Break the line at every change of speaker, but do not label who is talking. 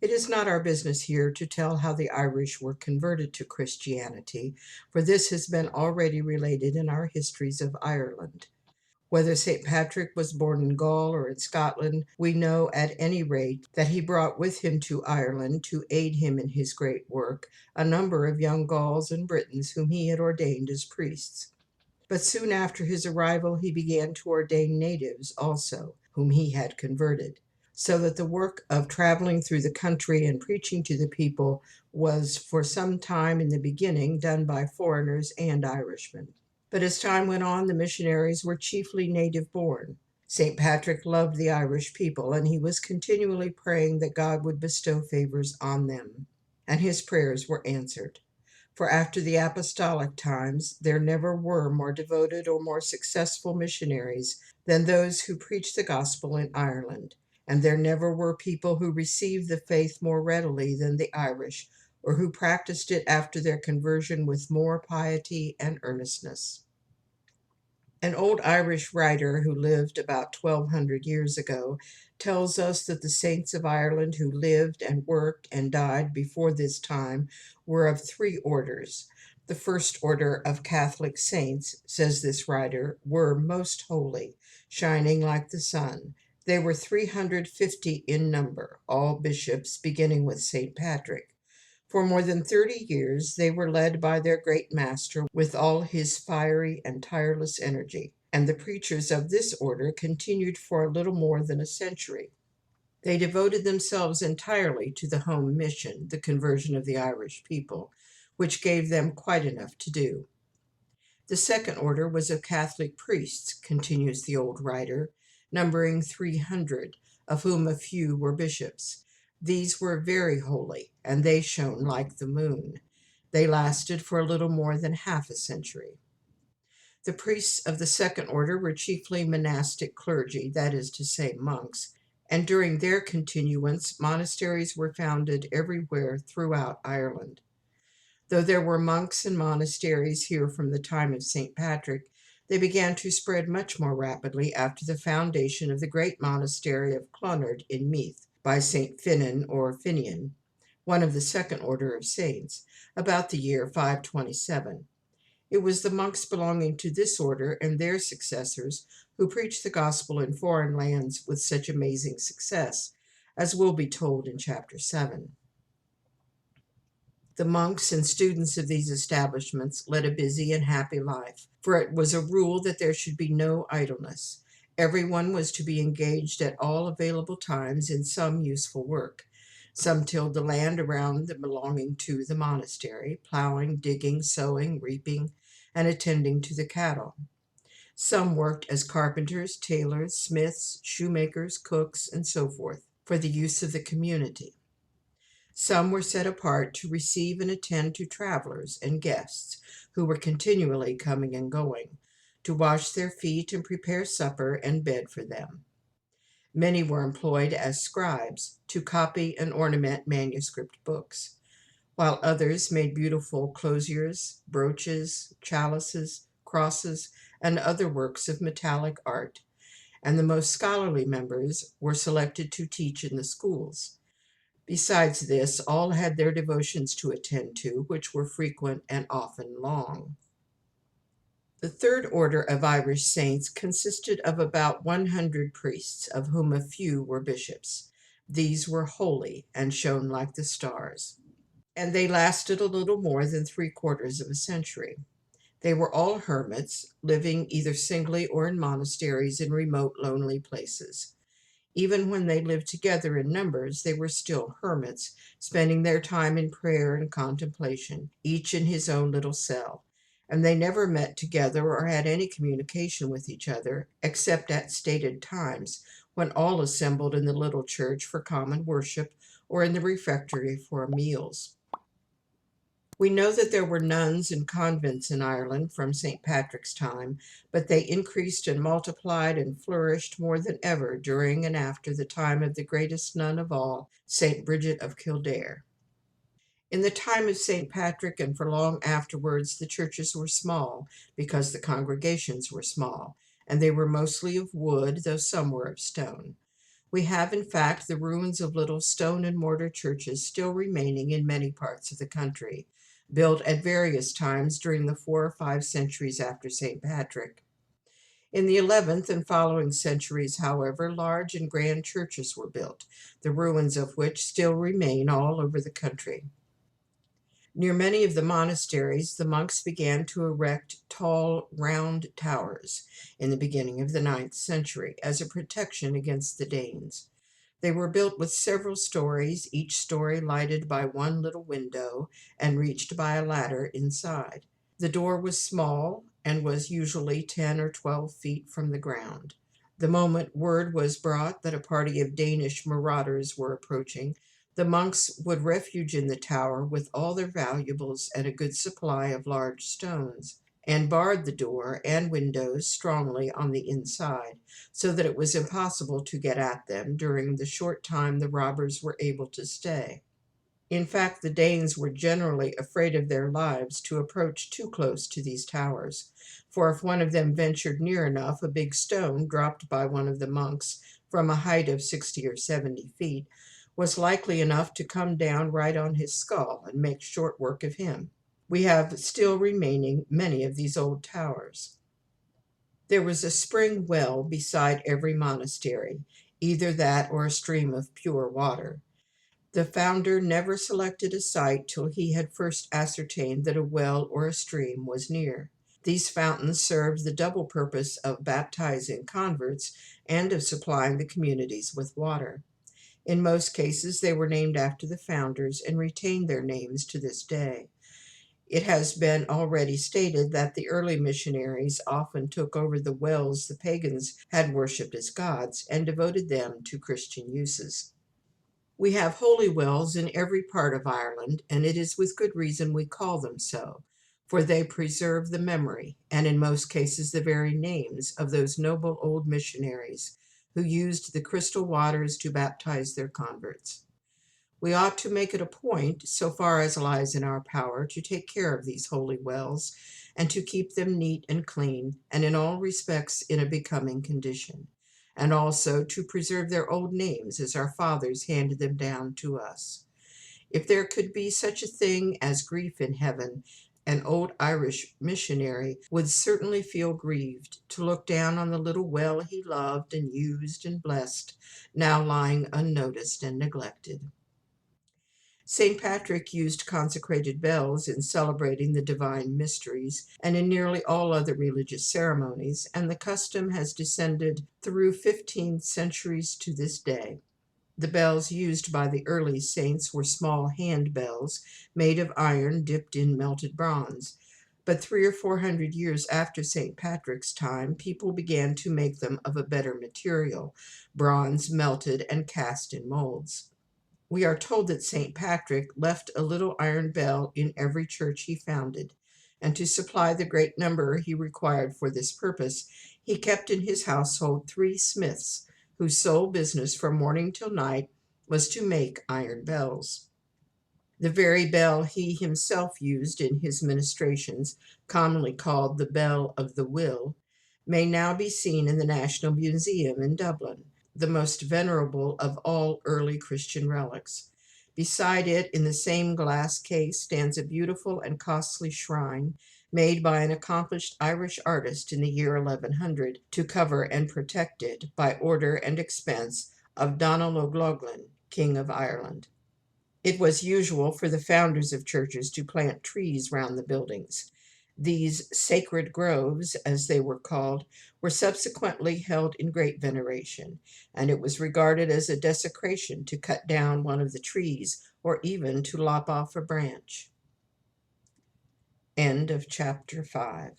It is not our business here to tell how the Irish were converted to Christianity, for this has been already related in our histories of Ireland. Whether St. Patrick was born in Gaul or in Scotland, we know at any rate that he brought with him to Ireland, to aid him in his great work, a number of young Gauls and Britons whom he had ordained as priests. But soon after his arrival he began to ordain natives also, whom he had converted, so that the work of traveling through the country and preaching to the people was for some time in the beginning done by foreigners and Irishmen. But as time went on, the missionaries were chiefly native born. St. Patrick loved the Irish people, and he was continually praying that God would bestow favors on them. And his prayers were answered. For after the apostolic times, there never were more devoted or more successful missionaries than those who preached the gospel in Ireland, and there never were people who received the faith more readily than the Irish, or who practiced it after their conversion with more piety and earnestness. An old Irish writer who lived about 1200 years ago tells us that the saints of Ireland who lived and worked and died before this time were of three orders. The first order of Catholic saints, says this writer, were most holy, shining like the sun. They were 350 in number, all bishops, beginning with St. Patrick. For more than 30 years they were led by their great master with all his fiery and tireless energy, and the preachers of this order continued for a little more than a century. They devoted themselves entirely to the home mission, the conversion of the Irish people, which gave them quite enough to do. The second order was of Catholic priests, continues the old writer, numbering 300, of whom a few were bishops. These were very holy, and they shone like the moon. They lasted for a little more than half a century. The priests of the second order were chiefly monastic clergy, that is to say, monks, and during their continuance monasteries were founded everywhere throughout Ireland. Though there were monks and monasteries here from the time of St. Patrick, they began to spread much more rapidly after the foundation of the great monastery of Clonard in Meath by St. Finan or Finian, one of the second order of saints, about the year 527. It was the monks belonging to this order and their successors who preached the gospel in foreign lands with such amazing success, as will be told in chapter 7. The monks and students of these establishments led a busy and happy life, for it was a rule that there should be no idleness. Everyone was to be engaged at all available times in some useful work. Some tilled the land around the belonging to the monastery, plowing, digging, sowing, reaping, and attending to the cattle. Some worked as carpenters, tailors, smiths, shoemakers, cooks, and so forth, for the use of the community. Some were set apart to receive and attend to travelers and guests who were continually coming and going, to wash their feet and prepare supper and bed for them. Many were employed as scribes to copy and ornament manuscript books, while others made beautiful closiers, brooches, chalices, crosses, and other works of metallic art, and the most scholarly members were selected to teach in the schools. Besides this, all had their devotions to attend to, which were frequent and often long. The third order of Irish saints consisted of about 100 priests, of whom a few were bishops. These were holy and shone like the stars, and they lasted a little more than three-quarters of a century. They were all hermits, living either singly or in monasteries in remote, lonely places. Even when they lived together in numbers, they were still hermits, spending their time in prayer and contemplation, each in his own little cell. And they never met together or had any communication with each other, except at stated times, when all assembled in the little church for common worship or in the refectory for meals. We know that there were nuns and convents in Ireland from St. Patrick's time, but they increased and multiplied and flourished more than ever during and after the time of the greatest nun of all, St. Bridget of Kildare. In the time of St. Patrick and for long afterwards, the churches were small because the congregations were small, and they were mostly of wood, though some were of stone. We have, in fact, the ruins of little stone and mortar churches still remaining in many parts of the country, built at various times during the 4 or 5 centuries after St. Patrick. In the 11th and following centuries, however, large and grand churches were built, the ruins of which still remain all over the country. Near many of the monasteries, the monks began to erect tall, round towers in the beginning of the 9th century as a protection against the Danes. They were built with several stories, each story lighted by one little window and reached by a ladder inside. The door was small and was usually 10 or 12 feet from the ground. The moment word was brought that a party of Danish marauders were approaching, the monks would refuge in the tower with all their valuables and a good supply of large stones, and barred the door and windows strongly on the inside, so that it was impossible to get at them during the short time the robbers were able to stay. In fact, the Danes were generally afraid of their lives to approach too close to these towers, for if one of them ventured near enough, a big stone, dropped by one of the monks from a height of 60 or 70 feet, was likely enough to come down right on his skull and make short work of him. We have still remaining many of these old towers. There was a spring well beside every monastery, either that or a stream of pure water. The founder never selected a site till he had first ascertained that a well or a stream was near. These fountains served the double purpose of baptizing converts and of supplying the communities with water. In most cases, they were named after the founders and retain their names to this day. It has been already stated that the early missionaries often took over the wells the pagans had worshipped as gods and devoted them to Christian uses. We have holy wells in every part of Ireland, and it is with good reason we call them so, for they preserve the memory, and in most cases the very names, of those noble old missionaries who used the crystal waters to baptize their converts. We ought to make it a point, so far as lies in our power, to take care of these holy wells, and to keep them neat and clean, and in all respects in a becoming condition, and also to preserve their old names as our fathers handed them down to us. If there could be such a thing as grief in heaven, an old Irish missionary would certainly feel grieved to look down on the little well he loved and used and blessed, now lying unnoticed and neglected. St. Patrick used consecrated bells in celebrating the divine mysteries and in nearly all other religious ceremonies, and the custom has descended through 15 centuries to this day. The bells used by the early saints were small hand bells made of iron dipped in melted bronze, but 300 or 400 years after St. Patrick's time, people began to make them of a better material, bronze melted and cast in molds. We are told that St. Patrick left a little iron bell in every church he founded, and to supply the great number he required for this purpose, he kept in his household 3 smiths, whose sole business from morning till night was to make iron bells. The very bell he himself used in his ministrations, commonly called the Bell of the Will, may now be seen in the National Museum in Dublin, the most venerable of all early Christian relics. Beside it, in the same glass case, stands a beautiful and costly shrine made by an accomplished Irish artist in the year 1100 to cover and protect it by order and expense of Donald O'Loughlin, King of Ireland. It was usual for the founders of churches to plant trees round the buildings. These sacred groves, as they were called, were subsequently held in great veneration, and it was regarded as a desecration to cut down one of the trees or even to lop off a branch. End of chapter 5.